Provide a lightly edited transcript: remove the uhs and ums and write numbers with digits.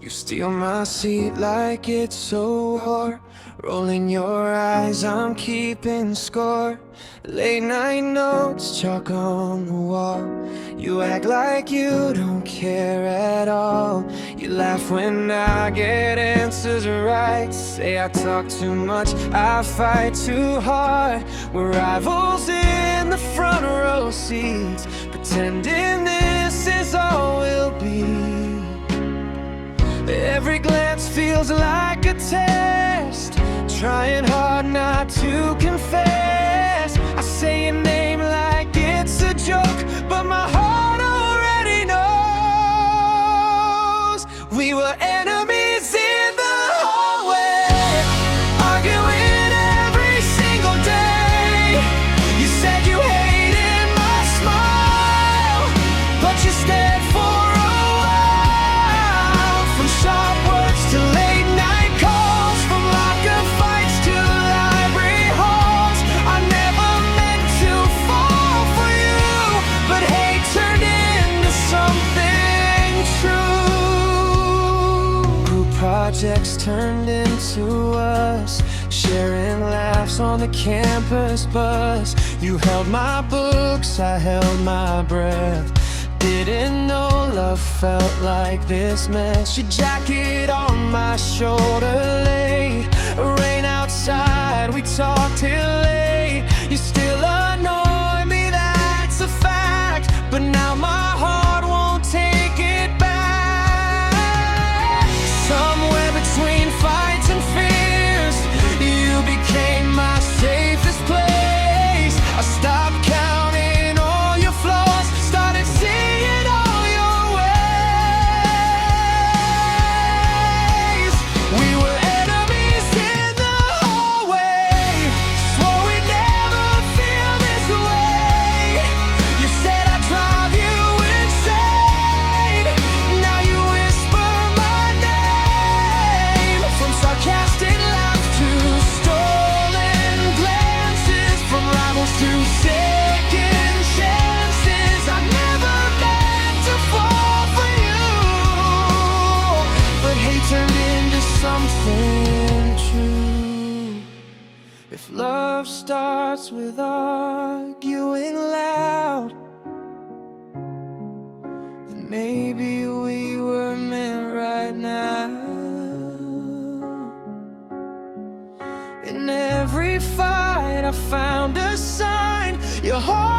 You steal my seat like it's so hard. Rolling your eyes, I'm keeping score. Late night notes, chalk on the wall. You act like you don't care at all. You laugh when I get answers right. Say I talk too much, I fight too hard. We're rivals in the front row seats, pretending this is all we'll be. Every glance feels like a test, trying hard not to confess. I say your name like it's a joke, but my heart already knows. We were enemies in the hallway, arguing every single day. You said you hated my smile, but you stared for a while. From sharp words to late night calls, from locker fights to library halls. I never meant to fall for you, but hate turned into something true. Group projects turned into us, sharing laughs on the campus bus. You held my books, I held my breath. Didn't know love felt like this mess. Your jacket on my shoulder laid, rain outside, we talked till late. You still annoy me, that's a fact, but now my heart won't take it back. Somewhere between fights and fears, you became my safest place. I stopped counting all your flaws, started seeing all your ways. We were enemies in the hallway, swore we'd never feel this way. You said I'd drive you insane, now you whisper my name. From sarcastic laughs to stolen glances, from rivals to second chances. I never meant to fall for you, but hate turned into something true. If love starts with arguing loud, then maybe we were meant right now. In every fight I found a sign, your heart